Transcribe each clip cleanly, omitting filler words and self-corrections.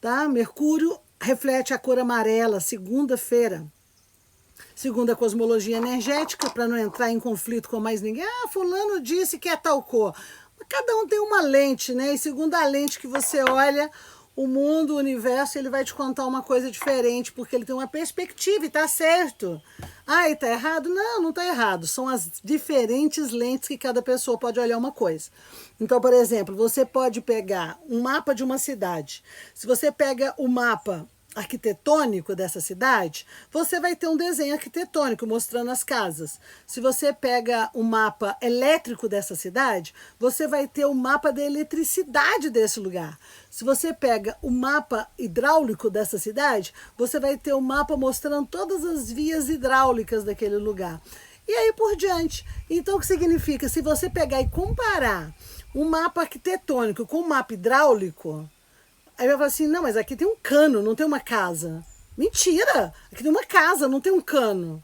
tá? Mercúrio reflete a cor amarela, segunda-feira. Segundo a cosmologia energética, para não entrar em conflito com mais ninguém, fulano disse que é tal cor. Cada um tem uma lente, né? E segundo a lente que você olha, o mundo, o universo, ele vai te contar uma coisa diferente, porque ele tem uma perspectiva e tá certo. E tá errado? Não, não tá errado. São as diferentes lentes que cada pessoa pode olhar uma coisa. Então, por exemplo, você pode pegar um mapa de uma cidade. Se você pega o mapa arquitetônico dessa cidade, você vai ter um desenho arquitetônico mostrando as casas. Se você pega o mapa elétrico dessa cidade, você vai ter o mapa da eletricidade desse lugar. Se você pega o mapa hidráulico dessa cidade, você vai ter o mapa mostrando todas as vias hidráulicas daquele lugar. E aí por diante. Então, o que significa? Se você pegar e comparar um mapa arquitetônico com um mapa hidráulico, aí vai falar assim, não, mas aqui tem um cano, não tem uma casa. Mentira! Aqui tem uma casa, não tem um cano.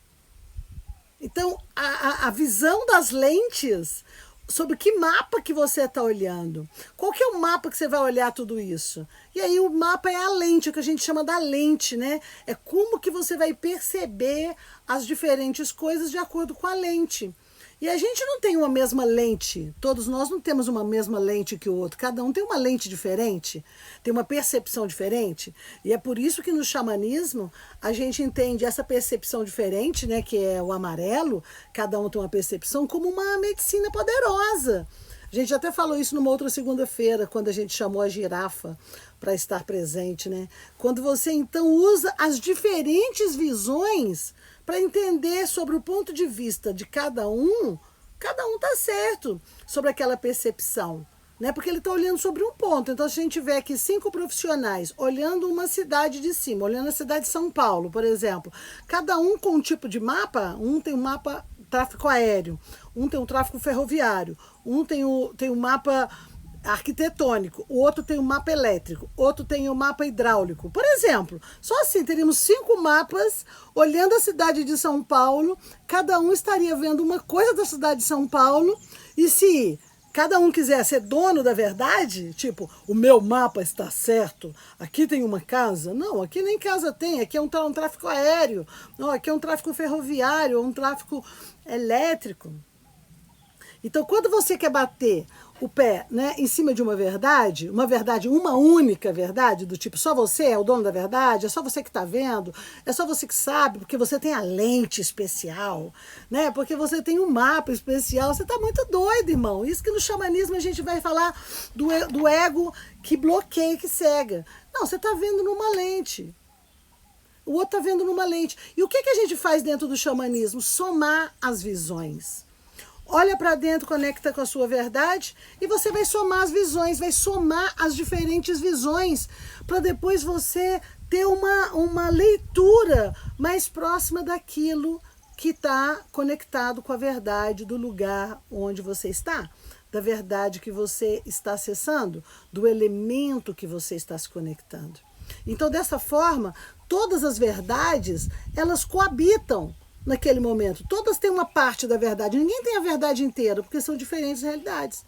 Então, a visão das lentes sobre que mapa que você está olhando. Qual que é o mapa que você vai olhar tudo isso? E aí o mapa é a lente, o que a gente chama da lente, né? É como que você vai perceber as diferentes coisas de acordo com a lente. E a gente não tem uma mesma lente, todos nós não temos uma mesma lente que o outro, cada um tem uma lente diferente, tem uma percepção diferente, e é por isso que no xamanismo a gente entende essa percepção diferente, né, que é o amarelo, cada um tem uma percepção, como uma medicina poderosa. A gente até falou isso numa outra segunda-feira, quando a gente chamou a girafa para estar presente, né? Quando você então usa as diferentes visões para entender sobre o ponto de vista de cada um está certo sobre aquela percepção, né? Porque ele está olhando sobre um ponto. Então, se a gente tiver aqui 5 profissionais olhando uma cidade de cima, olhando a cidade de São Paulo, por exemplo, cada um com um tipo de mapa, um tem um mapa tráfego aéreo, um tem um tráfego ferroviário, um tem o mapa arquitetônico, o outro tem o mapa elétrico, outro tem o mapa hidráulico. Por exemplo, só assim teríamos 5 mapas olhando a cidade de São Paulo, cada um estaria vendo uma coisa da cidade de São Paulo, e se cada um quiser ser dono da verdade, tipo, o meu mapa está certo, aqui tem uma casa. Não, aqui nem casa tem, aqui é um tráfego aéreo, não, aqui é um tráfego ferroviário, um tráfego elétrico. Então, quando você quer bater o pé, né, em cima de uma verdade, uma única verdade, do tipo, só você é o dono da verdade, é só você que está vendo, é só você que sabe, porque você tem a lente especial, né, porque você tem um mapa especial, você está muito doido, irmão. Isso que no xamanismo a gente vai falar do ego que bloqueia, que cega. Não, você está vendo numa lente. O outro está vendo numa lente. E o que a gente faz dentro do xamanismo? Somar as visões. Olha para dentro, conecta com a sua verdade e você vai somar as visões, vai somar as diferentes visões para depois você ter uma leitura mais próxima daquilo que está conectado com a verdade do lugar onde você está, da verdade que você está acessando, do elemento que você está se conectando. Então, dessa forma, todas as verdades, elas coabitam naquele momento. Todas têm uma parte da verdade. Ninguém tem a verdade inteira, porque são diferentes realidades.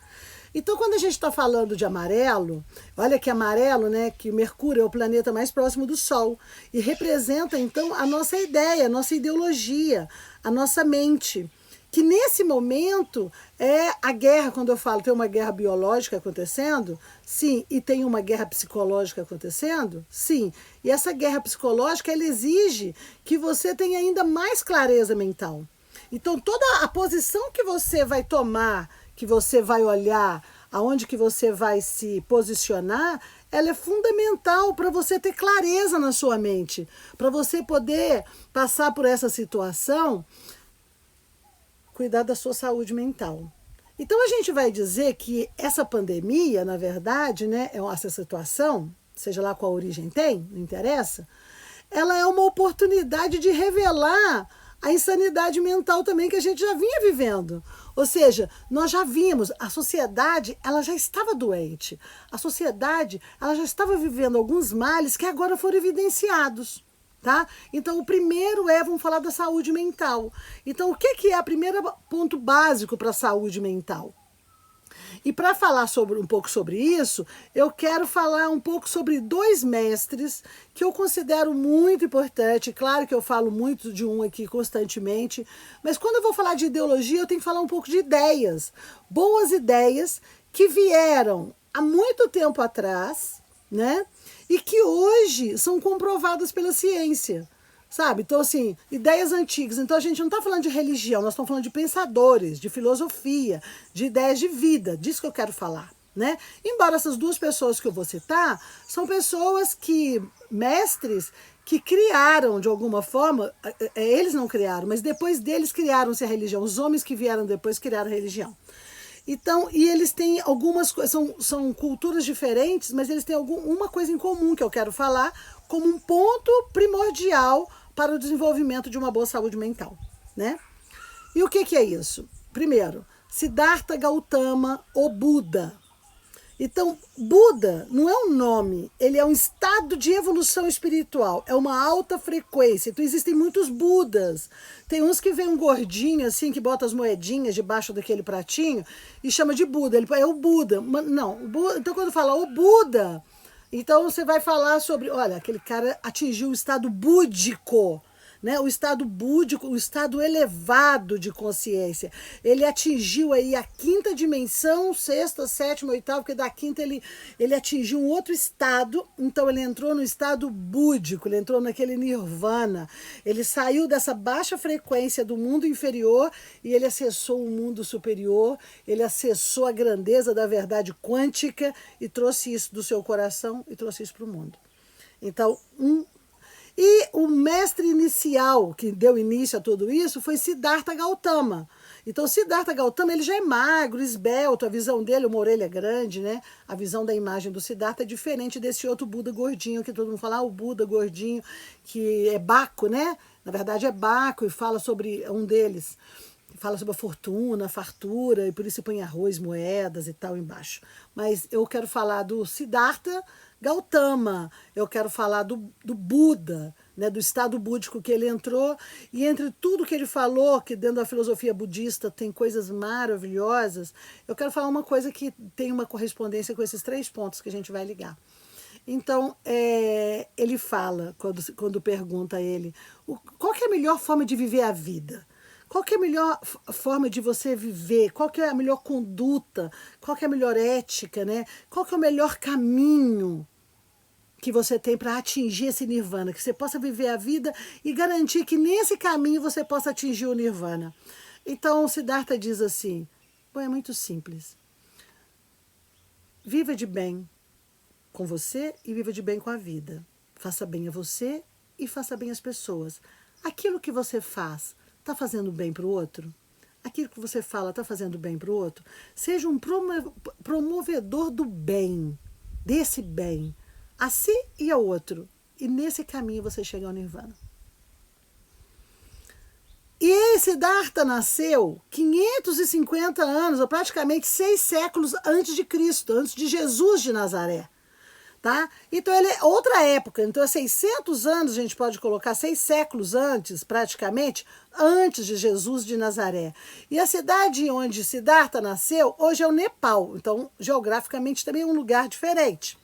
Então, quando a gente está falando de amarelo, olha que amarelo, né, que o Mercúrio é o planeta mais próximo do Sol e representa, então, a nossa ideia, a nossa ideologia, a nossa mente. Que nesse momento é a guerra, quando eu falo tem uma guerra biológica acontecendo, sim, e tem uma guerra psicológica acontecendo, sim. E essa guerra psicológica, ela exige que você tenha ainda mais clareza mental. Então, toda a posição que você vai tomar, que você vai olhar, aonde que você vai se posicionar, ela é fundamental para você ter clareza na sua mente, para você poder passar por essa situação, cuidar da sua saúde mental. Então a gente vai dizer que essa pandemia, na verdade, né, essa situação, seja lá qual origem tem, não interessa, ela é uma oportunidade de revelar a insanidade mental também que a gente já vinha vivendo. Ou seja, nós já vimos, a sociedade, ela já estava doente. A sociedade, ela já estava vivendo alguns males que agora foram evidenciados. Tá? Então, o primeiro vamos falar da saúde mental. Então, o que é o primeiro ponto básico para a saúde mental? E para falar um pouco sobre isso, eu quero falar um pouco sobre dois mestres que eu considero muito importante. Claro que eu falo muito de um aqui constantemente, mas quando eu vou falar de ideologia, eu tenho que falar um pouco de ideias. Boas ideias que vieram há muito tempo atrás, né? E que hoje são comprovadas pela ciência. Sabe? Então, assim, ideias antigas. Então, a gente não está falando de religião, nós estamos falando de pensadores, de filosofia, de ideias de vida, disso que eu quero falar, né? Embora essas duas pessoas que eu vou citar são pessoas mestres que criaram, de alguma forma, eles não criaram, mas depois deles criaram-se a religião. Os homens que vieram depois criaram a religião. Então, e eles têm algumas coisas, são culturas diferentes, mas eles têm uma coisa em comum que eu quero falar como um ponto primordial para o desenvolvimento de uma boa saúde mental, né? E o que é isso? Primeiro, Siddhartha Gautama, o Buda. Então, Buda não é um nome, ele é um estado de evolução espiritual, é uma alta frequência. Então, existem muitos Budas. Tem uns que vem um gordinho, assim, que bota as moedinhas debaixo daquele pratinho e chama de Buda. Ele é o Buda. Não, então quando fala o Buda, então você vai falar sobre, olha, aquele cara atingiu o estado búdico, né? O estado búdico, o estado elevado de consciência. Ele atingiu aí a quinta dimensão, sexta, sétima, oitava, porque da quinta ele atingiu um outro estado, então ele entrou no estado búdico, ele entrou naquele nirvana. Ele saiu dessa baixa frequência do mundo inferior e ele acessou o mundo superior, ele acessou a grandeza da verdade quântica e trouxe isso do seu coração e trouxe isso para o mundo. Então, e o mestre inicial que deu início a tudo isso foi Siddhartha Gautama. Então, Siddhartha Gautama, ele já é magro, esbelto, a visão dele, uma orelha grande, né? A visão da imagem do Siddhartha é diferente desse outro Buda gordinho, que todo mundo fala, o Buda gordinho, que é Baco, né? Na verdade é Baco, e fala sobre um deles. Fala sobre a fortuna, a fartura, e por isso põe arroz, moedas e tal embaixo. Mas eu quero falar do Siddhartha Gautama, eu quero falar do Buda, né, do estado búdico que ele entrou, e entre tudo que ele falou, que dentro da filosofia budista tem coisas maravilhosas, eu quero falar uma coisa que tem uma correspondência com esses 3 pontos que a gente vai ligar. Então, ele fala, quando pergunta a ele, qual que é a melhor forma de viver a vida? Qual que é a melhor forma de você viver? Qual que é a melhor conduta? Qual que é a melhor ética, né? Qual que é o melhor caminho que você tem para atingir esse nirvana? Que você possa viver a vida e garantir que nesse caminho você possa atingir o nirvana. Então, Siddhartha diz assim, bom, é muito simples. Viva de bem com você e viva de bem com a vida. Faça bem a você e faça bem às pessoas. Aquilo que você faz está fazendo bem para o outro? Aquilo que você fala está fazendo bem para o outro? Seja um promovedor do bem, desse bem, a si e ao outro. E nesse caminho você chega ao nirvana. E esse Siddhartha nasceu 550 anos, ou praticamente 6 séculos antes de Cristo, antes de Jesus de Nazaré. Tá? Então, ele é outra época. Então, é 600 anos, a gente pode colocar, 6 séculos antes, praticamente, antes de Jesus de Nazaré. E a cidade onde Siddhartha nasceu, hoje é o Nepal. Então, geograficamente, também é um lugar diferente.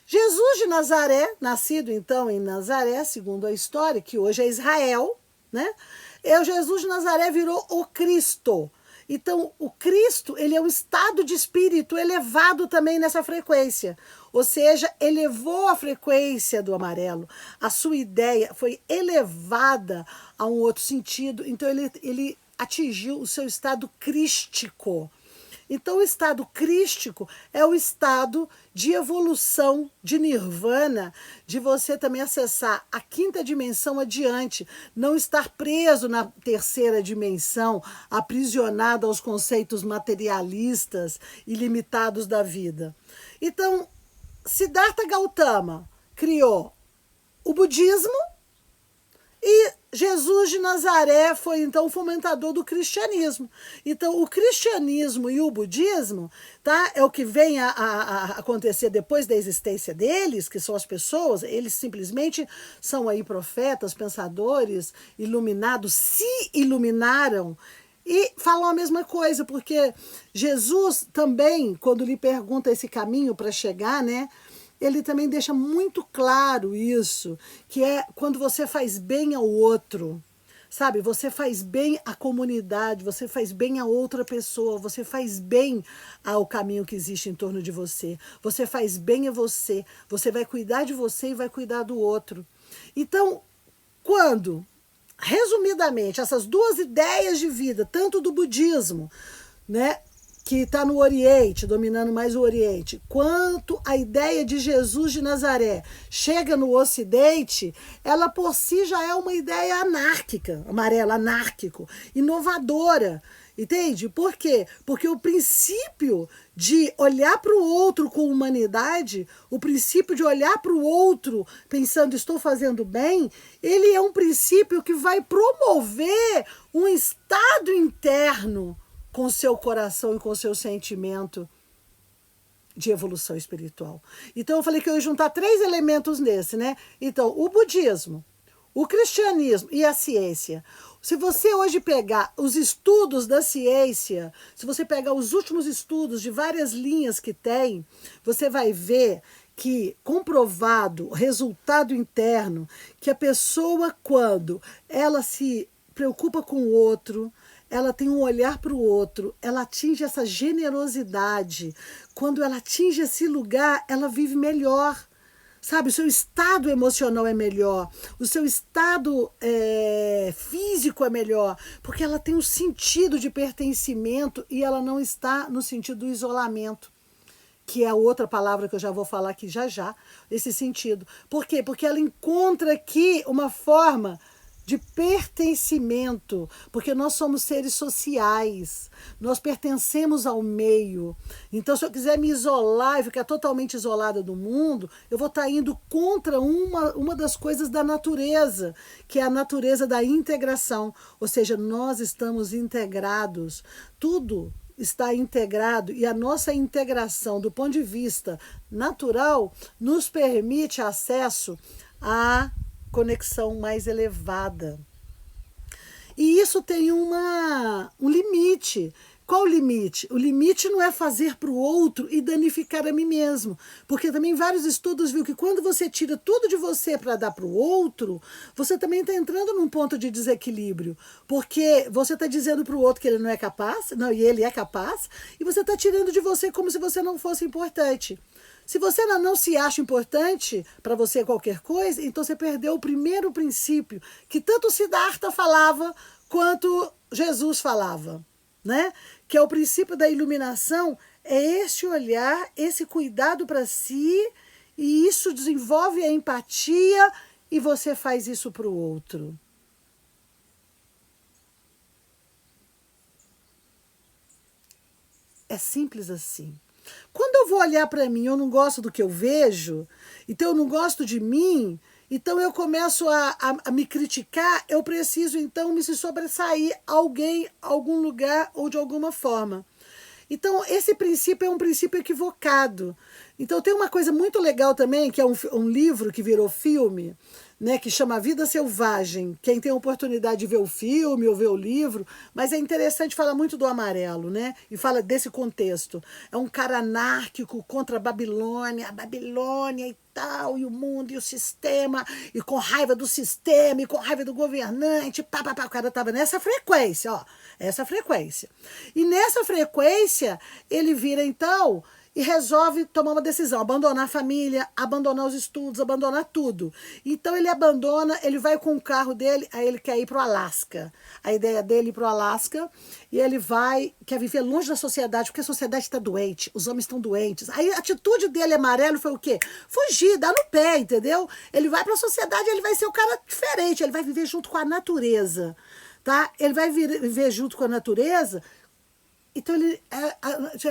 Jesus de Nazaré, nascido, então, em Nazaré, segundo a história, que hoje é Israel, né? O Jesus de Nazaré virou o Cristo. Então, o Cristo, ele é um estado de espírito elevado também nessa frequência. Ou seja, elevou a frequência do amarelo. A sua ideia foi elevada a um outro sentido. Então, ele atingiu o seu estado crístico. Então, o estado crístico é o estado de evolução, de nirvana, de você também acessar a quinta dimensão adiante, não estar preso na terceira dimensão, aprisionado aos conceitos materialistas e limitados da vida. Então, Siddhartha Gautama criou o budismo e Jesus de Nazaré foi, então, o fomentador do cristianismo. Então, o cristianismo e o budismo, tá, é o que vem a acontecer depois da existência deles, que são as pessoas, eles simplesmente são aí profetas, pensadores, iluminados, se iluminaram, E falam a mesma coisa, porque Jesus também, quando lhe pergunta esse caminho para chegar, né? Ele também deixa muito claro isso, que é quando você faz bem ao outro, sabe? Você faz bem à comunidade, você faz bem a outra pessoa, você faz bem ao caminho que existe em torno de você. Você faz bem a você, você vai cuidar de você e vai cuidar do outro. Então, quando, resumidamente, essas duas ideias de vida, tanto do budismo, né, que está no Oriente, dominando mais o Oriente, quanto a ideia de Jesus de Nazaré chega no Ocidente, ela por si já é uma ideia anárquica, amarela, anárquico, inovadora. Entende? Por quê? Porque o princípio de olhar para o outro com humanidade, o princípio de olhar para o outro pensando estou fazendo bem, ele é um princípio que vai promover um estado interno com o seu coração e com o seu sentimento de evolução espiritual. Então eu falei que eu ia juntar 3 elementos nesse, né? Então, o budismo, o cristianismo e a ciência. Se você hoje pegar os estudos da ciência, se você pegar os últimos estudos de várias linhas que tem, você vai ver que comprovado, resultado interno, que a pessoa, quando ela se preocupa com o outro, ela tem um olhar para o outro, ela atinge essa generosidade. Quando ela atinge esse lugar, ela vive melhor. Sabe, o seu estado emocional é melhor, o seu estado físico é melhor, porque ela tem um sentido de pertencimento e ela não está no sentido do isolamento, que é a outra palavra que eu já vou falar aqui já, esse sentido. Por quê? Porque ela encontra aqui uma forma de pertencimento, porque nós somos seres sociais, nós pertencemos ao meio. Então, se eu quiser me isolar e ficar totalmente isolada do mundo, eu vou estar indo contra uma das coisas da natureza, que é a natureza da integração, ou seja, nós estamos integrados, tudo está integrado e a nossa integração do ponto de vista natural nos permite acesso a conexão mais elevada. E isso tem um limite. Qual o limite? O limite não é fazer para o outro e danificar a mim mesmo. Porque também vários estudos viram que quando você tira tudo de você para dar para o outro, você também está entrando num ponto de desequilíbrio. Porque você está dizendo para o outro que ele não é capaz, não, e ele é capaz, e você está tirando de você como se você não fosse importante. Se você não se acha importante para você qualquer coisa, então você perdeu o primeiro princípio que tanto Siddhartha falava quanto Jesus falava, né? Que é o princípio da iluminação, é esse olhar, esse cuidado para si, e isso desenvolve a empatia e você faz isso para o outro. É simples assim. Quando eu vou olhar para mim, eu não gosto do que eu vejo, então eu não gosto de mim, então eu começo a me criticar, eu preciso então me se sobressair a alguém, a algum lugar ou de alguma forma. Então esse princípio é um princípio equivocado. Então tem uma coisa muito legal também, que é um livro que virou filme, né, que chama Vida Selvagem. Quem tem a oportunidade de ver o filme ou ver o livro, mas é interessante, fala muito do amarelo, né? E fala desse contexto. É um cara anárquico contra a Babilônia e tal, e o mundo e o sistema, e com raiva do sistema, e com raiva do governante, pá. O cara estava nessa frequência, ó, essa frequência. E nessa frequência, ele vira então e resolve tomar uma decisão, abandonar a família, abandonar os estudos, abandonar tudo. Então ele abandona, ele vai com o carro dele, aí ele quer ir para o Alasca. A ideia dele é ir para o Alasca, e ele quer viver longe da sociedade, porque a sociedade está doente, os homens estão doentes. Aí a atitude dele, amarelo, foi o quê? Fugir, dar no pé, entendeu? Ele vai para a sociedade, ele vai ser um cara diferente, ele vai viver junto com a natureza, tá? Ele vai viver junto com a natureza. Então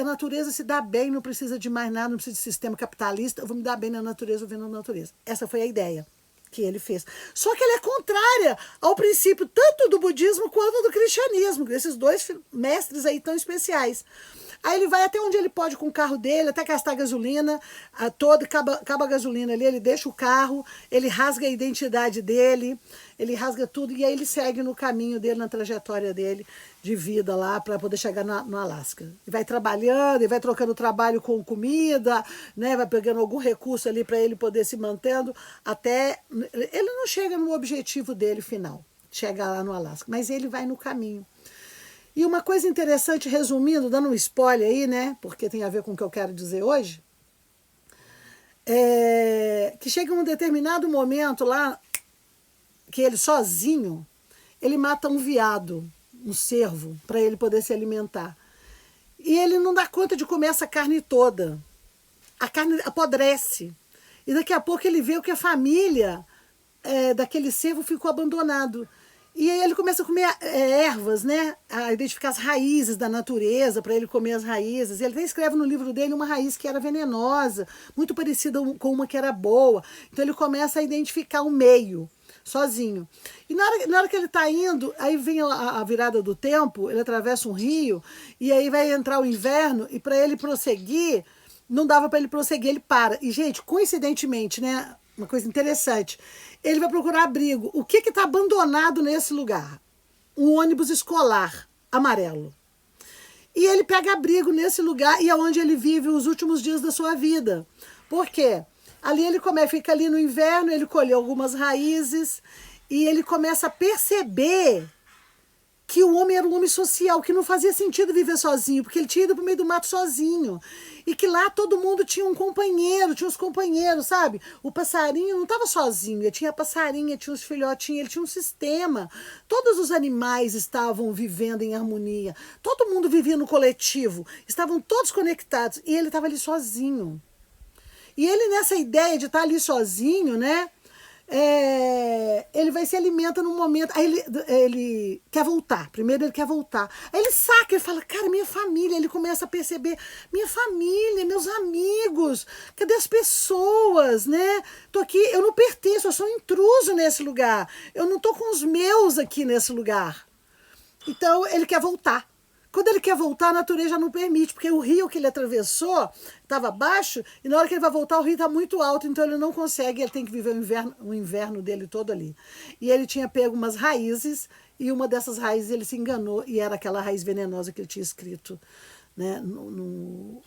a natureza se dá bem, não precisa de mais nada, não precisa de sistema capitalista, eu vou me dar bem na natureza, vivendo na natureza. Essa foi a ideia que ele fez. Só que ela é contrária ao princípio tanto do budismo quanto do cristianismo, esses dois mestres aí tão especiais. Aí ele vai até onde ele pode com o carro dele, até gastar gasolina toda, acaba a gasolina ali, ele deixa o carro, ele rasga a identidade dele, ele rasga tudo e aí ele segue no caminho dele, na trajetória dele de vida lá para poder chegar no Alasca. Ele vai trabalhando, ele vai trocando trabalho com comida, né, vai pegando algum recurso ali para ele poder se mantendo até ele não chega no objetivo dele final, chega lá no Alasca, mas ele vai no caminho. E uma coisa interessante, resumindo, dando um spoiler aí, né, porque tem a ver com o que eu quero dizer hoje, que chega um determinado momento lá que ele sozinho, ele mata um veado, um cervo, para ele poder se alimentar. E ele não dá conta de comer essa carne toda. A carne apodrece. E daqui a pouco ele vê que a família daquele cervo ficou abandonado. E aí ele começa a comer ervas, né? A identificar as raízes da natureza, para ele comer as raízes. Ele até escreve no livro dele uma raiz que era venenosa, muito parecida com uma que era boa. Então ele começa a identificar o meio, sozinho. E na hora que ele está indo, aí vem a virada do tempo, ele atravessa um rio, e aí vai entrar o inverno, e para ele prosseguir, não dava para ele prosseguir, ele para. E, gente, coincidentemente, né? Uma coisa interessante. Ele vai procurar abrigo. O que está abandonado nesse lugar? Um ônibus escolar amarelo. E ele pega abrigo nesse lugar e é onde ele vive os últimos dias da sua vida. Por quê? Ali ele fica ali no inverno, ele colhe algumas raízes e ele começa a perceber que o homem era um homem social, que não fazia sentido viver sozinho, porque ele tinha ido para o meio do mato sozinho. E que lá todo mundo tinha um companheiro, tinha os companheiros, sabe? O passarinho não estava sozinho, ele tinha a passarinha, tinha os filhotinhos, ele tinha um sistema. Todos os animais estavam vivendo em harmonia, todo mundo vivia no coletivo, estavam todos conectados, e ele estava ali sozinho. E ele nessa ideia de estar ali sozinho, né? Ele vai se alimenta num momento. Aí ele quer voltar. Primeiro ele quer voltar. Aí ele saca, ele fala, cara, minha família. Ele começa a perceber, minha família, meus amigos, cadê as pessoas, né? Tô aqui, eu não pertenço, eu sou um intruso nesse lugar. Eu não tô com os meus aqui nesse lugar. Então ele quer voltar. Quando ele quer voltar, a natureza já não permite, porque o rio que ele atravessou estava baixo, e na hora que ele vai voltar, o rio está muito alto, então ele não consegue, ele tem que viver o inverno dele todo ali. E ele tinha pego umas raízes, e uma dessas raízes ele se enganou, e era aquela raiz venenosa que ele tinha escrito. Né,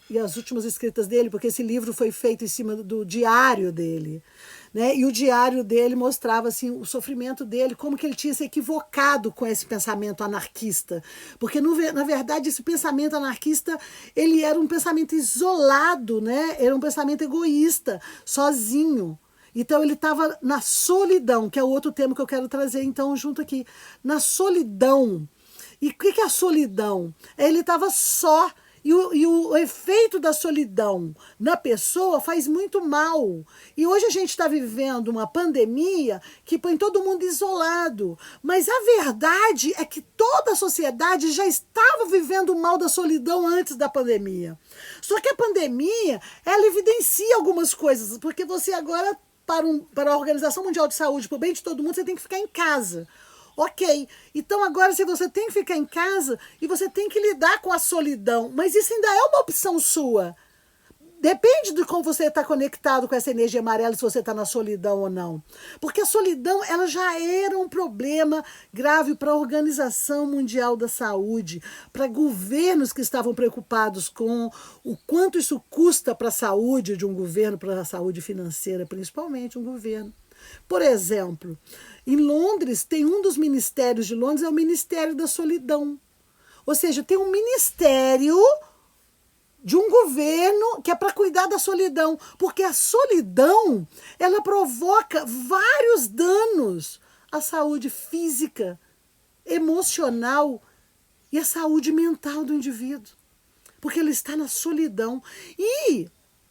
e as últimas escritas dele, porque esse livro foi feito em cima do diário dele, né, e o diário dele mostrava assim, o sofrimento dele, como que ele tinha se equivocado com esse pensamento anarquista, porque na verdade esse pensamento anarquista ele era um pensamento isolado, né, era um pensamento egoísta, sozinho. Então ele estava na solidão, que é o outro tema que eu quero trazer então junto aqui, na solidão. E o que é a solidão? Ele estava só. E o efeito da solidão na pessoa faz muito mal. E hoje a gente está vivendo uma pandemia que põe todo mundo isolado. Mas a verdade é que toda a sociedade já estava vivendo o mal da solidão antes da pandemia. Só que a pandemia, ela evidencia algumas coisas. Porque você agora, para a Organização Mundial de Saúde, para o bem de todo mundo, você tem que ficar em casa. Ok, então agora se você tem que ficar em casa e você tem que lidar com a solidão, mas isso ainda é uma opção sua. Depende de como você está conectado com essa energia amarela, se você está na solidão ou não. Porque a solidão ela já era um problema grave para a Organização Mundial da Saúde, para governos que estavam preocupados com o quanto isso custa para a saúde de um governo, para a saúde financeira, principalmente um governo. Por exemplo, em Londres, tem um dos ministérios de Londres, é o Ministério da Solidão. Ou seja, tem um ministério de um governo que é para cuidar da solidão. Porque a solidão, ela provoca vários danos à saúde física, emocional e à saúde mental do indivíduo. Porque ele está na solidão. E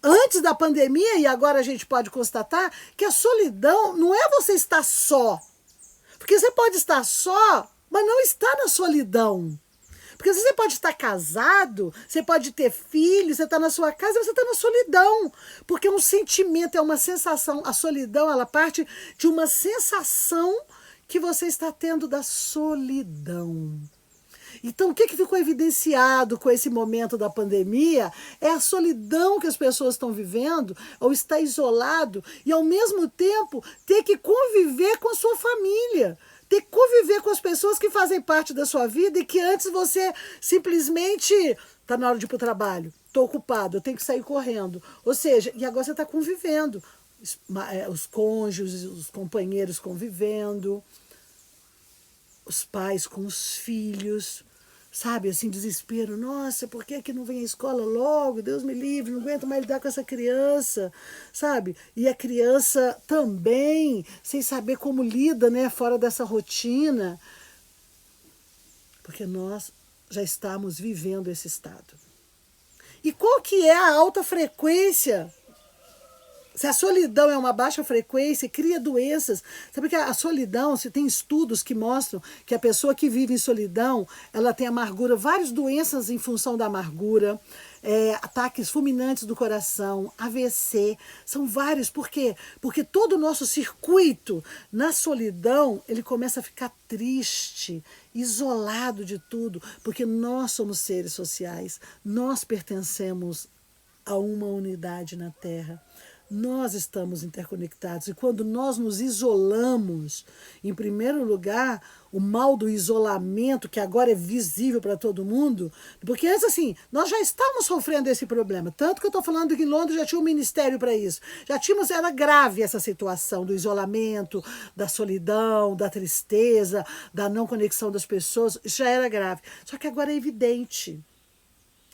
antes da pandemia, e agora a gente pode constatar, que a solidão não é você estar só. Porque você pode estar só, mas não está na solidão. Porque você pode estar casado, você pode ter filhos, você está na sua casa, você está na solidão. Porque é um sentimento, é uma sensação. A solidão, ela parte de uma sensação que você está tendo da solidão. Então, o que ficou evidenciado com esse momento da pandemia é a solidão que as pessoas estão vivendo, ou estar isolado, e ao mesmo tempo ter que conviver com a sua família, ter que conviver com as pessoas que fazem parte da sua vida e que antes você simplesmente está na hora de ir para o trabalho, estou ocupado, eu tenho que sair correndo. Ou seja, e agora você está convivendo, os cônjuges, os companheiros convivendo, os pais com os filhos, sabe, assim, desespero. Nossa, por que não vem à escola logo? Deus me livre, não aguento mais lidar com essa criança, sabe? E a criança também, sem saber como lida, né, fora dessa rotina, porque nós já estamos vivendo esse estado. E qual que é a alta frequência? Se a solidão é uma baixa frequência, cria doenças. Sabe que a solidão, se tem estudos que mostram que a pessoa que vive em solidão, ela tem amargura, várias doenças em função da amargura, ataques fulminantes do coração, AVC, são vários. Por quê? Porque todo o nosso circuito na solidão, ele começa a ficar triste, isolado de tudo, porque nós somos seres sociais, nós pertencemos a uma unidade na Terra. Nós estamos interconectados e quando nós nos isolamos, em primeiro lugar, o mal do isolamento, que agora é visível para todo mundo, porque antes assim, nós já estávamos sofrendo esse problema, tanto que eu estou falando que em Londres já tinha um ministério para isso, era grave essa situação do isolamento, da solidão, da tristeza, da não conexão das pessoas, já era grave, só que agora é evidente.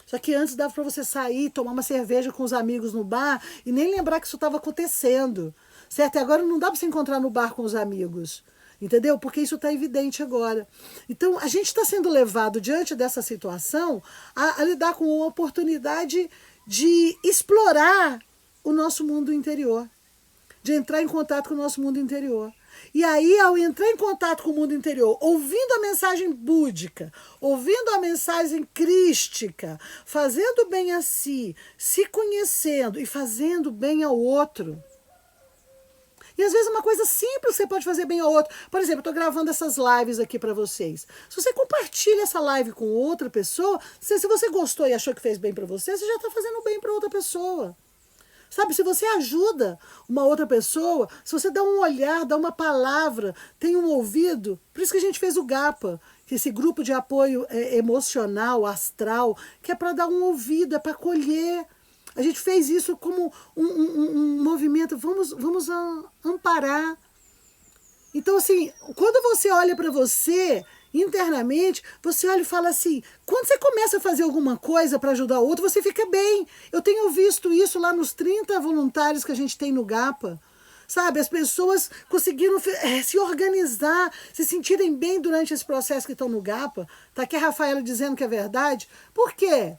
Só que antes dava para você sair, tomar uma cerveja com os amigos no bar e nem lembrar que isso estava acontecendo, certo? E agora não dá para se encontrar no bar com os amigos, entendeu? Porque isso está evidente agora. Então, a gente está sendo levado diante dessa situação a lidar com uma oportunidade de explorar o nosso mundo interior, de entrar em contato com o nosso mundo interior. E aí, ao entrar em contato com o mundo interior, ouvindo a mensagem búdica, ouvindo a mensagem crística, fazendo bem a si, se conhecendo e fazendo bem ao outro. E às vezes uma coisa simples você pode fazer bem ao outro. Por exemplo, eu estou gravando essas lives aqui para vocês. Se você compartilha essa live com outra pessoa, se você gostou e achou que fez bem para você, você já está fazendo bem para outra pessoa. Sabe, se você ajuda uma outra pessoa, se você dá um olhar, dá uma palavra, tem um ouvido, por isso que a gente fez o GAPA, que esse grupo de apoio emocional, astral, que é para dar um ouvido, é para acolher. A gente fez isso como um movimento, vamos amparar. Então, assim, quando você olha para você, internamente, você olha e fala assim, quando você começa a fazer alguma coisa para ajudar o outro, você fica bem. Eu tenho visto isso lá nos 30 voluntários que a gente tem no GAPA. Sabe, as pessoas conseguiram se organizar, se sentirem bem durante esse processo que estão no GAPA. Está aqui a Rafaela dizendo que é verdade. Por quê?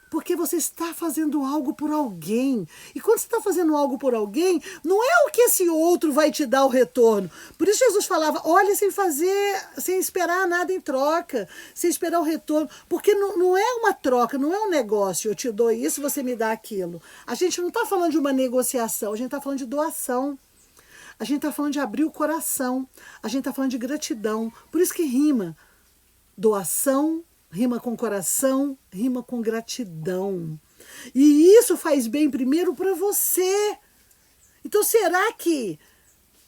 Porque você está fazendo algo por alguém. E quando você está fazendo algo por alguém, não é o que esse outro vai te dar o retorno. Por isso Jesus falava, olha sem esperar nada em troca, sem esperar o retorno. Porque não é uma troca, não é um negócio, eu te dou isso, você me dá aquilo. A gente não está falando de uma negociação, a gente está falando de doação. A gente está falando de abrir o coração, a gente está falando de gratidão. Por isso que rima doação, rima com coração, rima com gratidão. E isso faz bem primeiro para você. Então será que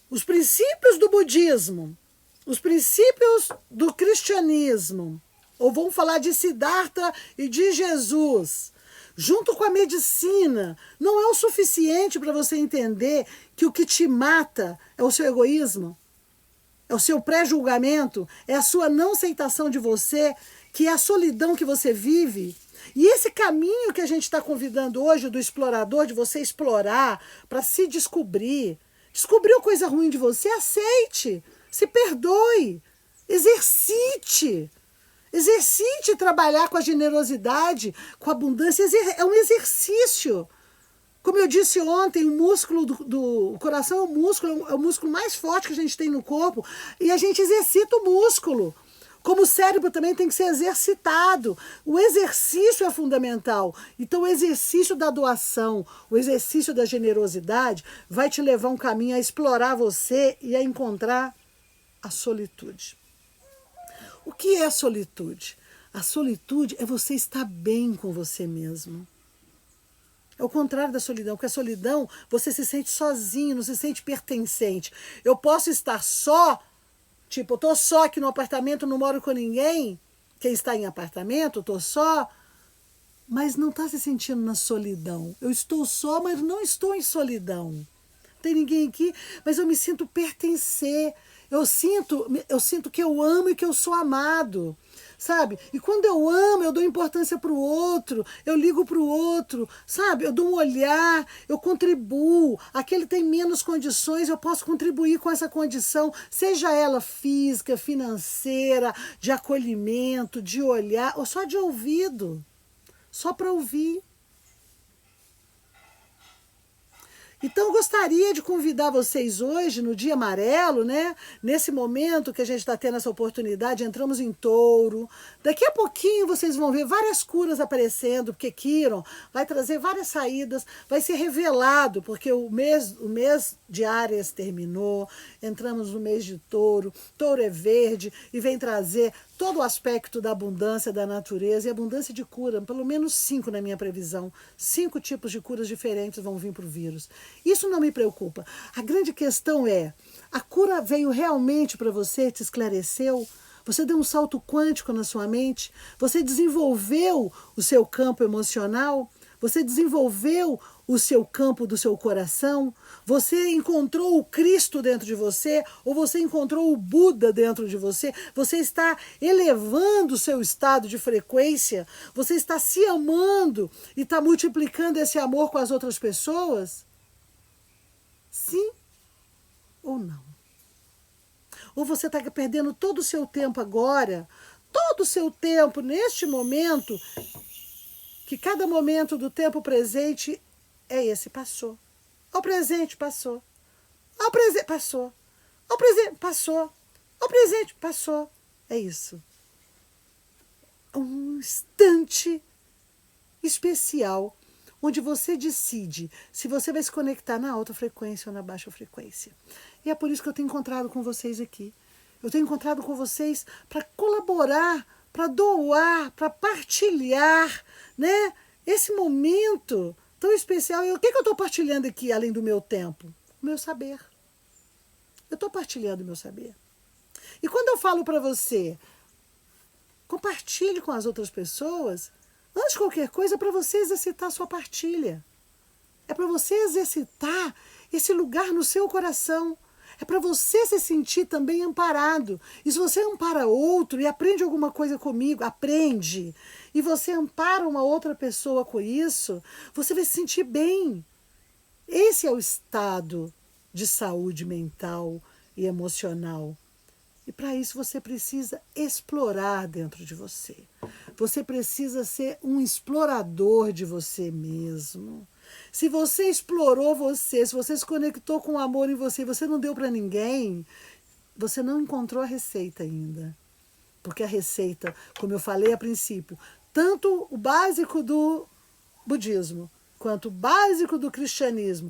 os princípios do budismo, os princípios do cristianismo, ou vamos falar de Siddhartha e de Jesus, junto com a medicina, não é o suficiente para você entender que o que te mata é o seu egoísmo? É o seu pré-julgamento? É a sua não aceitação de você? Que é a solidão que você vive? E esse caminho que a gente está convidando hoje do explorador, de você explorar para se descobrir, descobriu coisa ruim de você, aceite, se perdoe, exercite trabalhar com a generosidade, com a abundância, é um exercício. Como eu disse ontem, o músculo do coração é o músculo mais forte que a gente tem no corpo, e a gente exercita o músculo. Como o cérebro também tem que ser exercitado. O exercício é fundamental. Então o exercício da doação, o exercício da generosidade vai te levar um caminho a explorar você e a encontrar a solitude. O que é solitude? A solitude é você estar bem com você mesmo. É o contrário da solidão, porque a solidão, você se sente sozinho, não se sente pertencente. Eu posso estar só, tipo, eu tô só aqui no apartamento, não moro com ninguém. Quem está em apartamento, eu tô só, mas não está se sentindo na solidão. Eu estou só, mas não estou em solidão. Não tem ninguém aqui, mas eu me sinto pertencer. Eu sinto que eu amo e que eu sou amado, sabe? E quando eu amo, eu dou importância para o outro, eu ligo para o outro, sabe? Eu dou um olhar, eu contribuo. Aquele tem menos condições, eu posso contribuir com essa condição, seja ela física, financeira, de acolhimento, de olhar, ou só de ouvido, só para ouvir. Então, eu gostaria de convidar vocês hoje, no Dia Amarelo, né? Nesse momento que a gente está tendo essa oportunidade, entramos em Touro. Daqui a pouquinho vocês vão ver várias curas aparecendo, porque Quiron vai trazer várias saídas, vai ser revelado, porque o mês de Áries terminou, entramos no mês de Touro, Touro é verde e vem trazer todo o aspecto da abundância da natureza e abundância de cura, pelo menos 5 na minha previsão. 5 tipos de curas diferentes vão vir para o vírus. Isso não me preocupa. A grande questão é, a cura veio realmente para você, te esclareceu? Você deu um salto quântico na sua mente? Você desenvolveu o seu campo emocional? Você desenvolveu o seu campo do seu coração? Você encontrou o Cristo dentro de você? Ou você encontrou o Buda dentro de você? Você está elevando o seu estado de frequência? Você está se amando e está multiplicando esse amor com as outras pessoas? Sim ou não? Ou você está perdendo todo o seu tempo agora, todo o seu tempo neste momento, que cada momento do tempo presente é esse, passou. Ao presente, passou. Ao presente, passou. Ao presente, passou. Ao presente, passou. É isso. Um instante especial, onde você decide se você vai se conectar na alta frequência ou na baixa frequência. E é por isso que eu tenho encontrado com vocês aqui. Eu tenho encontrado com vocês para colaborar, para doar, para partilhar, né? Esse momento tão especial. E o que eu estou partilhando aqui, além do meu tempo? O meu saber. Eu estou partilhando o meu saber. E quando eu falo para você, compartilhe com as outras pessoas, antes de qualquer coisa, é para você exercitar a sua partilha. É para você exercitar esse lugar no seu coração. É para você se sentir também amparado. E se você ampara outro e aprende alguma coisa comigo, aprende, e você ampara uma outra pessoa com isso, você vai se sentir bem. Esse é o estado de saúde mental e emocional. E para isso você precisa explorar dentro de você. Você precisa ser um explorador de você mesmo. Se você explorou você, se você se conectou com o amor em você, você não deu para ninguém, você não encontrou a receita ainda. Porque a receita, como eu falei a princípio, tanto o básico do budismo quanto o básico do cristianismo,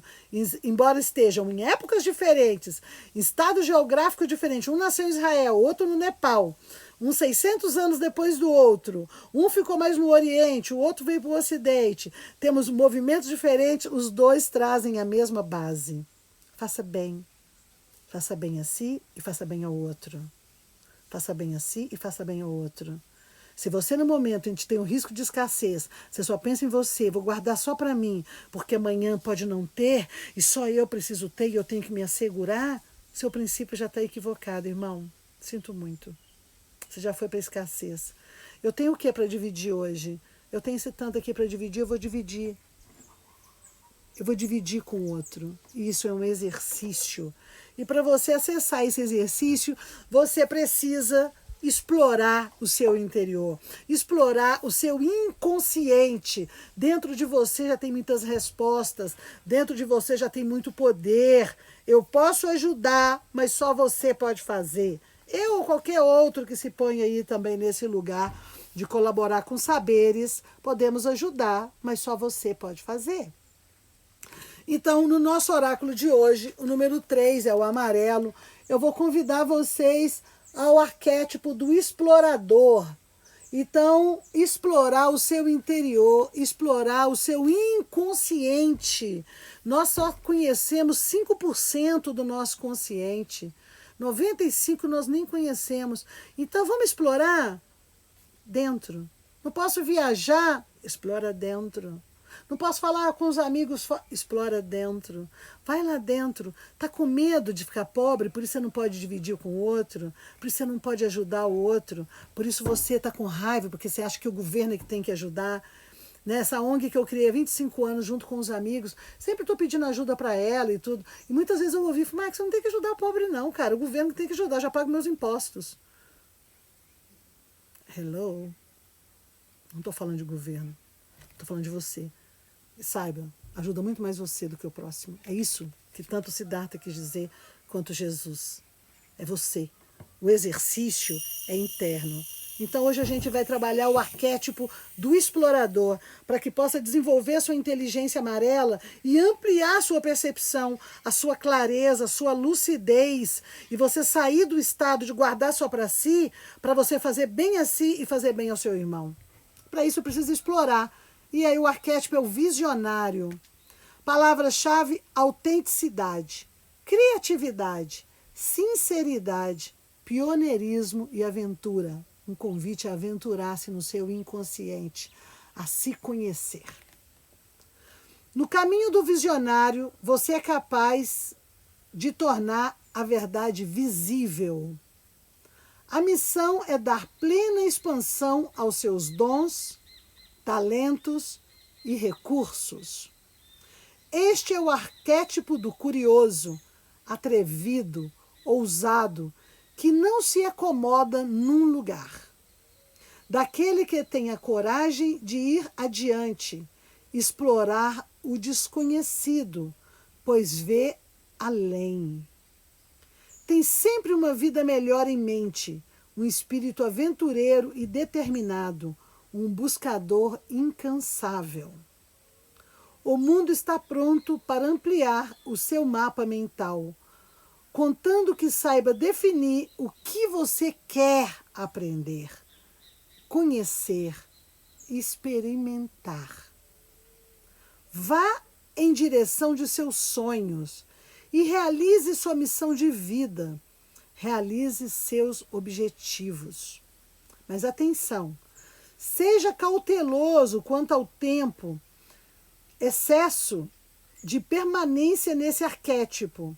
embora estejam em épocas diferentes, em estados geográficos diferentes, um nasceu em Israel, outro no Nepal, um 600 anos depois do outro, um ficou mais no Oriente, o outro veio para o Ocidente, temos movimentos diferentes, os dois trazem a mesma base. Faça bem a si e faça bem ao outro. Faça bem a si e faça bem ao outro. Se você no momento em que tem um risco de escassez, você só pensa em você, vou guardar só para mim, porque amanhã pode não ter, e só eu preciso ter e eu tenho que me assegurar, seu princípio já está equivocado, irmão. Sinto muito. Você já foi para a escassez. Eu tenho o que para dividir hoje? Eu tenho esse tanto aqui para dividir, eu vou dividir. Eu vou dividir com o outro. E isso é um exercício. E para você acessar esse exercício, você precisa explorar o seu interior, explorar o seu inconsciente. Dentro de você já tem muitas respostas, dentro de você já tem muito poder. Eu posso ajudar, mas só você pode fazer. Eu ou qualquer outro que se põe aí também nesse lugar de colaborar com saberes, podemos ajudar, mas só você pode fazer. Então, no nosso oráculo de hoje, o número 3 é o amarelo. Eu vou convidar vocês ao arquétipo do explorador. Então, explorar o seu interior, explorar o seu inconsciente. Nós só conhecemos 5% do nosso consciente. 95% nós nem conhecemos. Então, vamos explorar dentro. Não posso viajar? Explora dentro. Não posso falar com os amigos? Explora dentro. Vai lá dentro. Está com medo de ficar pobre, por isso você não pode dividir com o outro, por isso você não pode ajudar o outro, por isso você está com raiva, porque você acha que o governo é que tem que ajudar. Nessa ONG que eu criei há 25 anos junto com os amigos, sempre estou pedindo ajuda para ela e tudo. E muitas vezes eu ouvi e falei, Max, você não tem que ajudar o pobre não, cara. O governo tem que ajudar, já pago meus impostos. Hello? Não estou falando de governo, estou falando de você. E saiba, ajuda muito mais você do que o próximo. É isso que tanto Siddhartha quis dizer quanto Jesus. É você. O exercício é interno. Então hoje a gente vai trabalhar o arquétipo do explorador para que possa desenvolver sua inteligência amarela e ampliar sua percepção, a sua clareza, a sua lucidez e você sair do estado de guardar só para si, para você fazer bem a si e fazer bem ao seu irmão. Para isso precisa explorar. E aí o arquétipo é o visionário. Palavra-chave, autenticidade, criatividade, sinceridade, pioneirismo e aventura. Um convite a aventurar-se no seu inconsciente, a se conhecer. No caminho do visionário, você é capaz de tornar a verdade visível. A missão é dar plena expansão aos seus dons, talentos e recursos. Este é o arquétipo do curioso, atrevido, ousado, que não se acomoda num lugar. Daquele que tem a coragem de ir adiante, explorar o desconhecido, pois vê além. Tem sempre uma vida melhor em mente, um espírito aventureiro e determinado, um buscador incansável. O mundo está pronto para ampliar o seu mapa mental, contando que saiba definir o que você quer aprender, conhecer, experimentar. Vá em direção de seus sonhos e realize sua missão de vida. Realize seus objetivos. Mas atenção, seja cauteloso quanto ao tempo, excesso de permanência nesse arquétipo,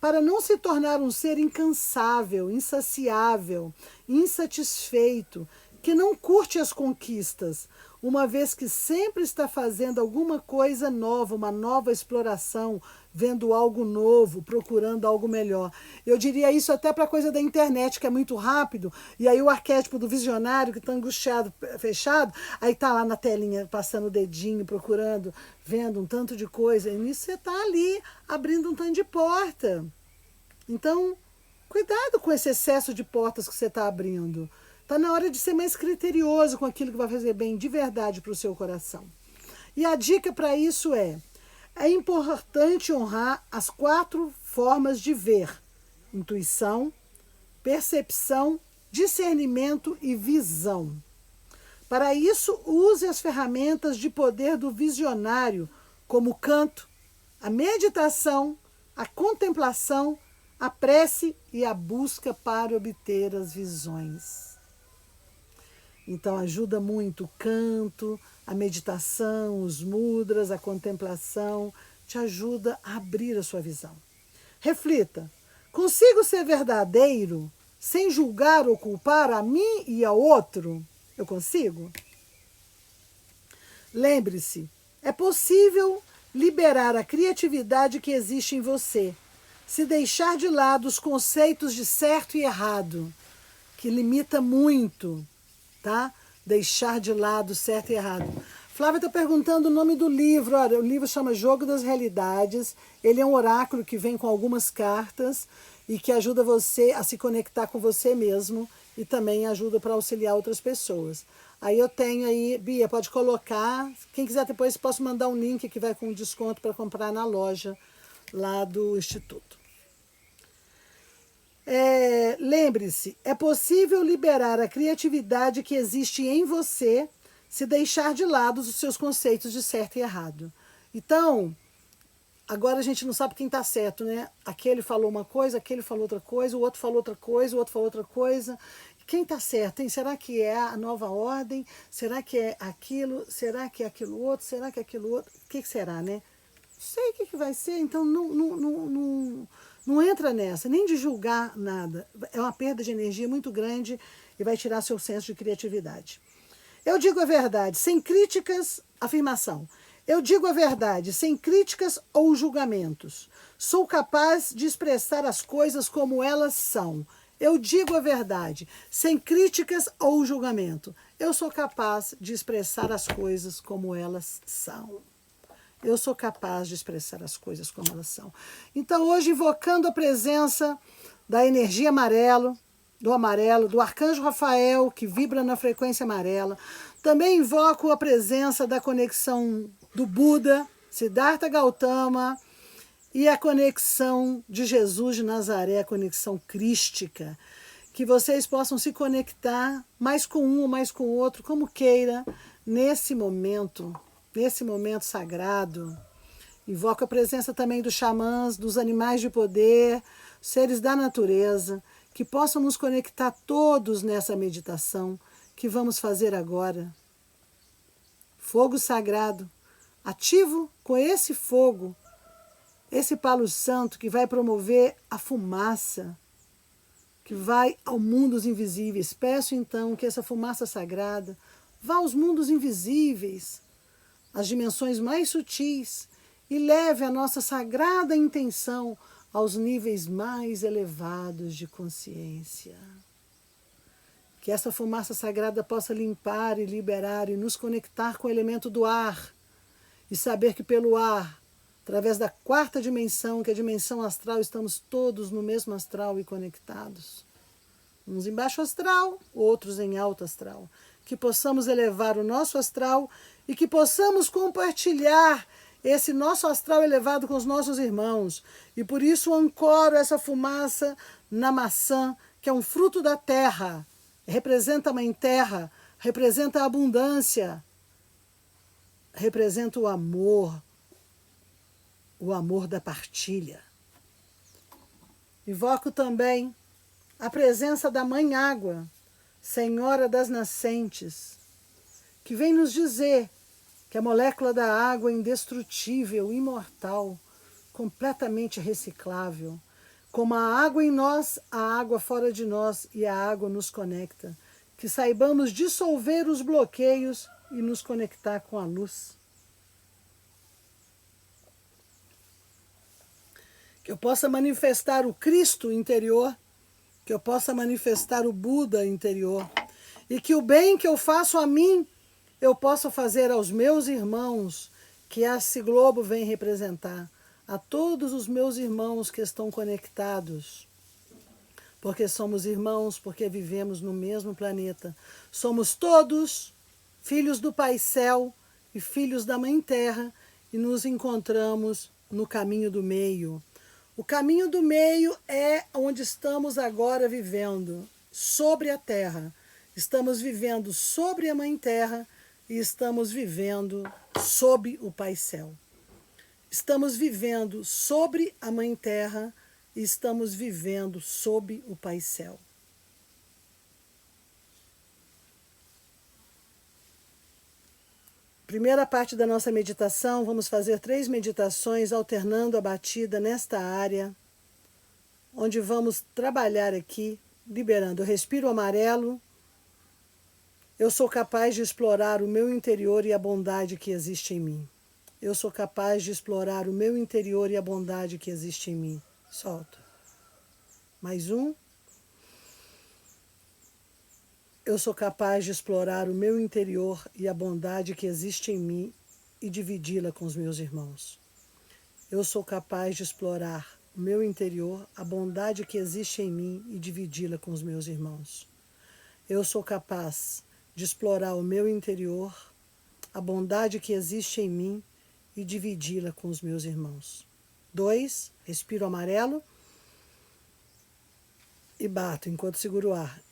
para não se tornar um ser incansável, insaciável, insatisfeito, que não curte as conquistas, uma vez que sempre está fazendo alguma coisa nova, uma nova exploração, vendo algo novo, procurando algo melhor. Eu diria isso até para a coisa da internet, que é muito rápido, e aí o arquétipo do visionário, que está angustiado, fechado, aí está lá na telinha, passando o dedinho, procurando, vendo um tanto de coisa, e nisso você está ali, abrindo um tanto de porta. Então, cuidado com esse excesso de portas que você está abrindo. Está na hora de ser mais criterioso com aquilo que vai fazer bem de verdade para o seu coração. E a dica para isso é importante honrar as 4 formas de ver: intuição, percepção, discernimento e visão. Para isso, use as ferramentas de poder do visionário, como o canto, a meditação, a contemplação, a prece e a busca para obter as visões. Então ajuda muito o canto, a meditação, os mudras, a contemplação, te ajuda a abrir a sua visão. Reflita, consigo ser verdadeiro sem julgar ou culpar a mim e ao outro? Eu consigo? Lembre-se, é possível liberar a criatividade que existe em você, se deixar de lado os conceitos de certo e errado, que limita muito. Tá? Deixar de lado certo e errado. Flávia está perguntando o nome do livro. Olha, o livro chama Jogo das Realidades. Ele é um oráculo que vem com algumas cartas e que ajuda você a se conectar com você mesmo e também ajuda para auxiliar outras pessoas. Aí eu tenho aí, Bia, pode colocar. Quem quiser depois posso mandar um link que vai com desconto para comprar na loja lá do Instituto. Lembre-se, é possível liberar a criatividade que existe em você se deixar de lado os seus conceitos de certo e errado. Então, agora a gente não sabe quem está certo, né? Aquele falou uma coisa, aquele falou outra coisa, o outro falou outra coisa, o outro falou outra coisa. Quem está certo, hein? Será que é a nova ordem? Será que é aquilo? Será que é aquilo outro? Será que é aquilo outro? O que será, né? Não sei o que vai ser, então não entra nessa, nem de julgar nada. É uma perda de energia muito grande e vai tirar seu senso de criatividade. Eu digo a verdade, sem críticas, afirmação. Eu digo a verdade, sem críticas ou julgamentos. Sou capaz de expressar as coisas como elas são. Eu digo a verdade, sem críticas ou julgamento. Eu sou capaz de expressar as coisas como elas são. Eu sou capaz de expressar as coisas como elas são. Então, hoje, invocando a presença da energia do amarelo, do arcanjo Rafael, que vibra na frequência amarela. Também invoco a presença da conexão do Buda, Siddhartha Gautama, e a conexão de Jesus de Nazaré, a conexão crística. Que vocês possam se conectar mais com um ou mais com o outro, como queira, nesse momento sagrado. Invoco a presença também dos xamãs, dos animais de poder, seres da natureza, que possam nos conectar todos nessa meditação que vamos fazer agora. Fogo sagrado, ativo com esse fogo, esse palo santo que vai promover a fumaça, que vai ao mundo dos invisíveis. Peço então que essa fumaça sagrada vá aos mundos invisíveis, às dimensões mais sutis, e leve a nossa sagrada intenção aos níveis mais elevados de consciência. Que essa fumaça sagrada possa limpar e liberar e nos conectar com o elemento do ar, e saber que pelo ar, através da quarta dimensão, que é a dimensão astral, estamos todos no mesmo astral e conectados. Uns em baixo astral, outros em alto astral. Que possamos elevar o nosso astral e que possamos compartilhar esse nosso astral elevado com os nossos irmãos. E por isso ancoro essa fumaça na maçã, que é um fruto da terra. Representa a Mãe Terra, representa a abundância, representa o amor da partilha. Invoco também a presença da Mãe Água, Senhora das Nascentes, que vem nos dizer que a molécula da água é indestrutível, imortal, completamente reciclável. Como a água em nós, a água fora de nós e a água nos conecta. Que saibamos dissolver os bloqueios e nos conectar com a luz. Que eu possa manifestar o Cristo interior, que eu possa manifestar o Buda interior, e que o bem que eu faço a mim, eu possa fazer aos meus irmãos, que esse globo vem representar, a todos os meus irmãos que estão conectados, porque somos irmãos, porque vivemos no mesmo planeta. Somos todos filhos do Pai Céu e filhos da Mãe Terra, e nos encontramos no caminho do meio. O caminho do meio é onde estamos agora vivendo, sobre a Terra. Estamos vivendo sobre a Mãe Terra e estamos vivendo sob o Pai Céu. Estamos vivendo sobre a Mãe Terra e estamos vivendo sob o Pai Céu. Primeira parte da nossa meditação, vamos fazer 3 meditações alternando a batida nesta área, onde vamos trabalhar aqui, liberando. Eu respiro amarelo. Eu sou capaz de explorar o meu interior e a bondade que existe em mim. Eu sou capaz de explorar o meu interior e a bondade que existe em mim. Solto. Mais um. Eu sou capaz de explorar o meu interior e a bondade que existe em mim e dividi-la com os meus irmãos. Eu sou capaz de explorar o meu interior, a bondade que existe em mim e dividi-la com os meus irmãos. Eu sou capaz de explorar o meu interior, a bondade que existe em mim e dividi-la com os meus irmãos. 2, respiro amarelo. e bato enquanto seguro o ar.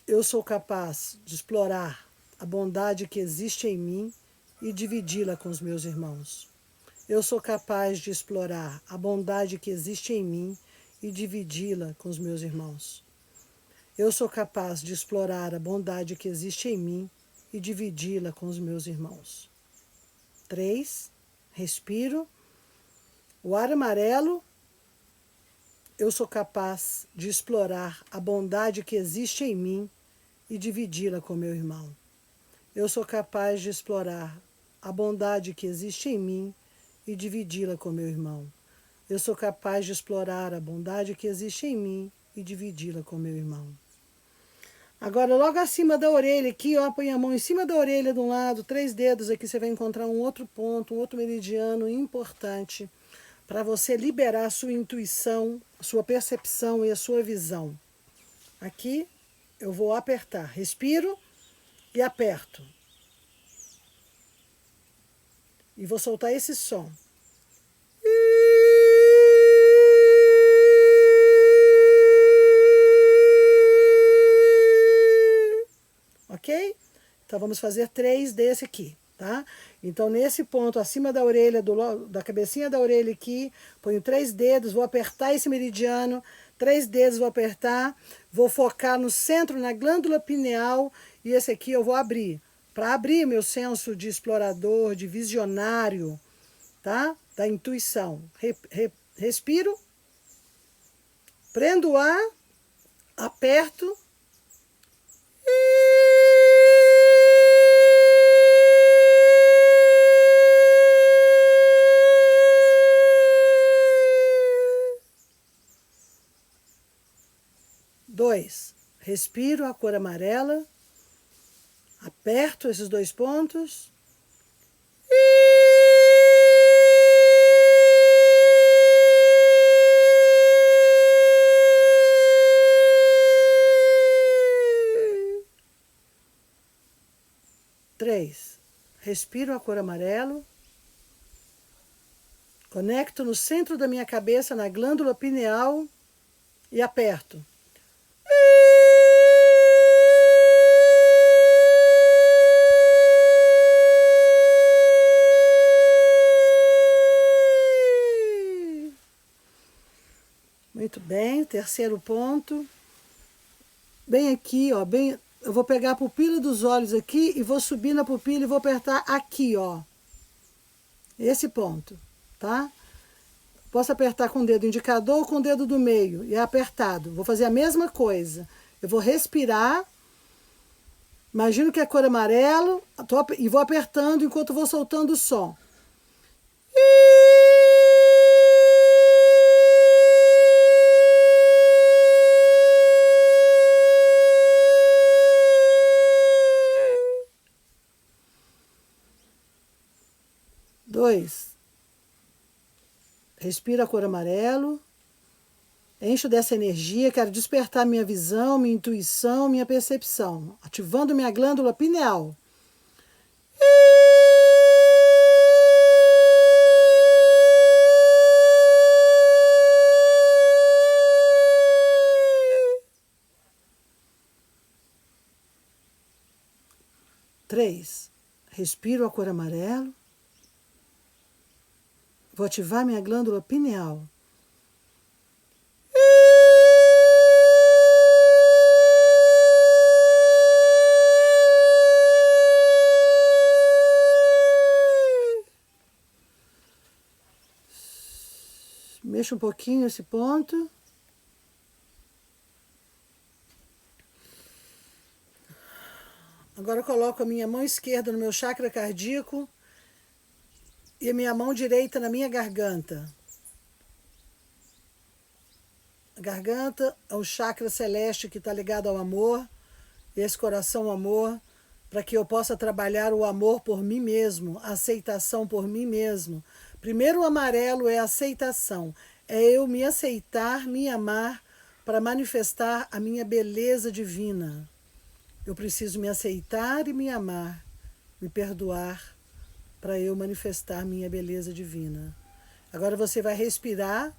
Eu sou capaz de explorar a bondade que existe em mim e dividi-la com os meus irmãos. Eu sou capaz de explorar a bondade que existe em mim e dividi-la com os meus irmãos. Eu sou capaz de explorar a bondade que existe em mim e dividi-la com os meus irmãos. 3. Respiro. O ar amarelo. Eu sou capaz de explorar a bondade que existe em mim e dividi-la com meu irmão. Eu sou capaz de explorar a bondade que existe em mim e dividi-la com meu irmão. Eu sou capaz de explorar a bondade que existe em mim e dividi-la com meu irmão. Agora, logo acima da orelha aqui, ó, põe a mão em cima da orelha de um lado, 3 dedos aqui, você vai encontrar um outro ponto, um outro meridiano importante para você liberar a sua intuição, a sua percepção e a sua visão. Aqui eu vou apertar, respiro e aperto. E vou soltar esse som. Ok? Então vamos fazer 3 desse aqui, tá? Então nesse ponto acima da orelha, da cabecinha da orelha aqui, ponho 3 dedos, vou apertar esse meridiano, 3 dedos vou apertar, vou focar no centro, na glândula pineal, e esse aqui eu vou abrir. Para abrir meu senso de explorador, de visionário, tá? Da intuição. Respiro, prendo o ar, aperto e... Dois, respiro a cor amarela, aperto esses 2 pontos. Três, respiro a cor amarelo, conecto no centro da minha cabeça, na glândula pineal e aperto. 'Muito bem, terceiro ponto. Bem aqui, ó, bem, eu vou pegar a pupila dos olhos aqui e vou subir na pupila e vou apertar aqui, ó. Esse ponto, tá? Posso apertar com o dedo indicador ou com o dedo do meio, e é apertado. Vou fazer a mesma coisa. Eu vou respirar. Imagino que é cor amarelo, e vou apertando enquanto vou soltando o som. Dois. Respiro a cor amarelo. Encho dessa energia, quero despertar minha visão, minha intuição, minha percepção, ativando minha glândula pineal. Três. Respiro a cor amarelo. Vou ativar minha glândula pineal. Mexo um pouquinho esse ponto. Agora eu coloco a minha mão esquerda no meu chakra cardíaco e a minha mão direita na minha garganta. A garganta é o chakra celeste que está ligado ao amor, esse coração amor, para que eu possa trabalhar o amor por mim mesmo, a aceitação por mim mesmo. Primeiro o amarelo é a aceitação, é eu me aceitar, me amar, para manifestar a minha beleza divina. Eu preciso me aceitar e me amar, me perdoar, para eu manifestar minha beleza divina. Agora você vai respirar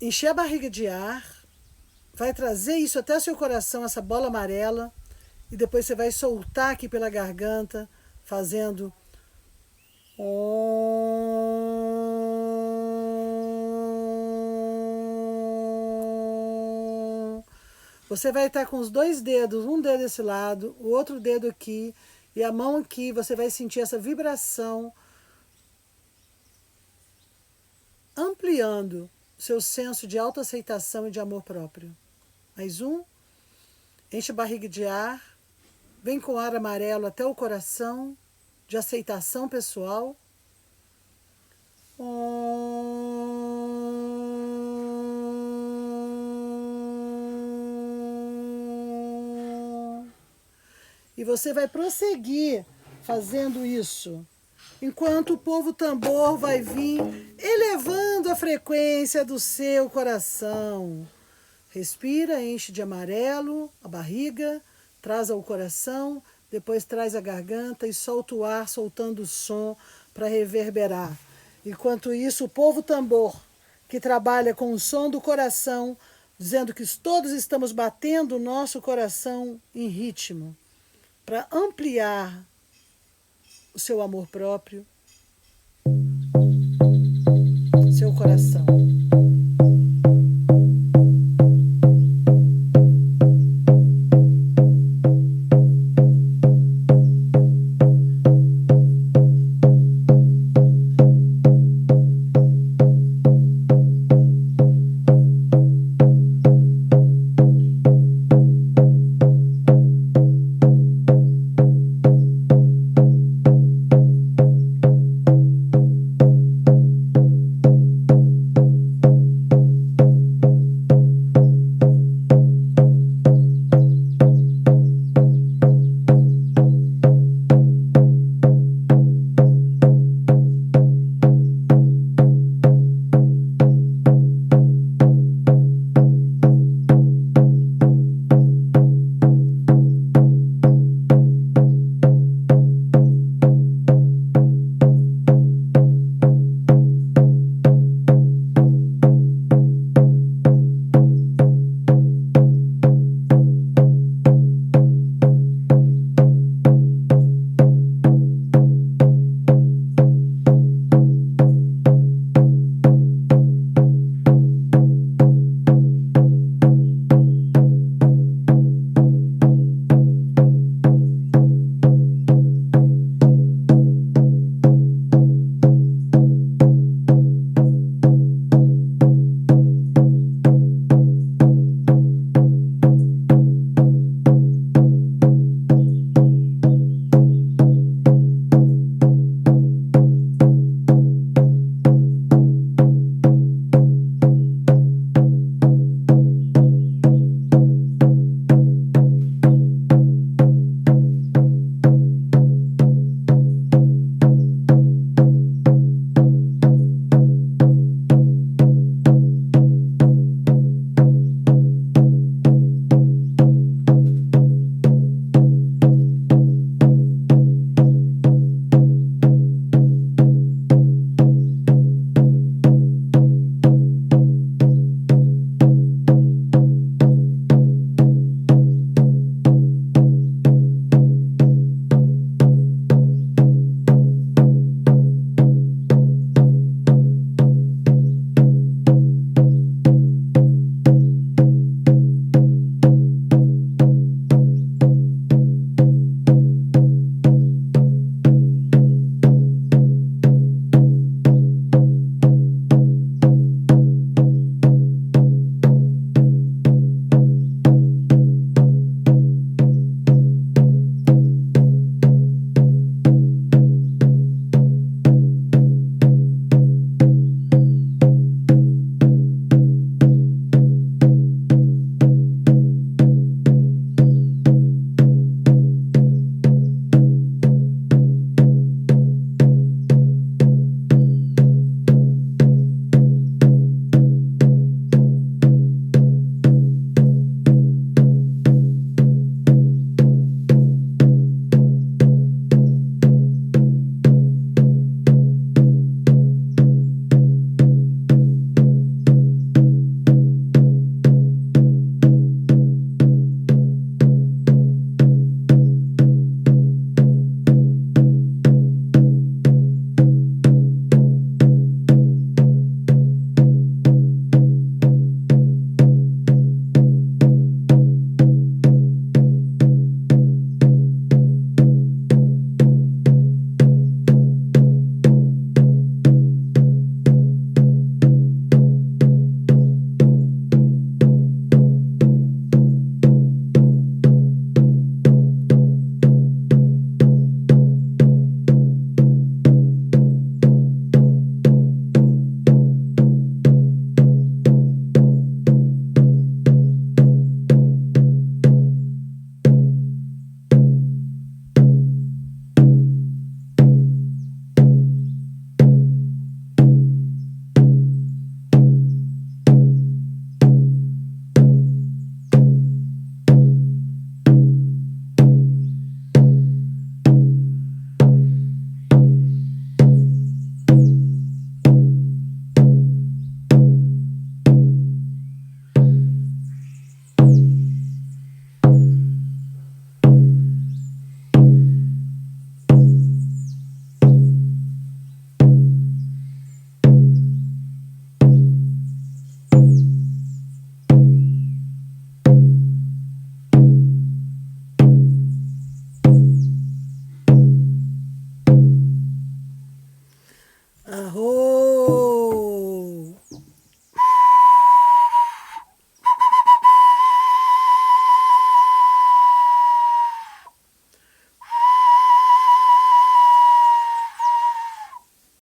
encher a barriga de ar, vai trazer isso até o seu coração, essa bola amarela, e depois você vai soltar aqui pela garganta, fazendo Você vai estar com os 2 dedos, um dedo desse lado, o outro dedo aqui e a mão aqui. Você vai sentir essa vibração ampliando seu senso de autoaceitação e de amor próprio. Mais um. Enche a barriga de ar. Vem com ar amarelo até o coração, de aceitação pessoal. E você vai prosseguir fazendo isso, enquanto o povo tambor vai vir elevando a frequência do seu coração. Respira, enche de amarelo a barriga, traz ao coração, depois traz a garganta e solta o ar, soltando o som para reverberar. Enquanto isso, o povo tambor, que trabalha com o som do coração, dizendo que todos estamos batendo o nosso coração em ritmo, para ampliar o seu amor próprio, seu coração.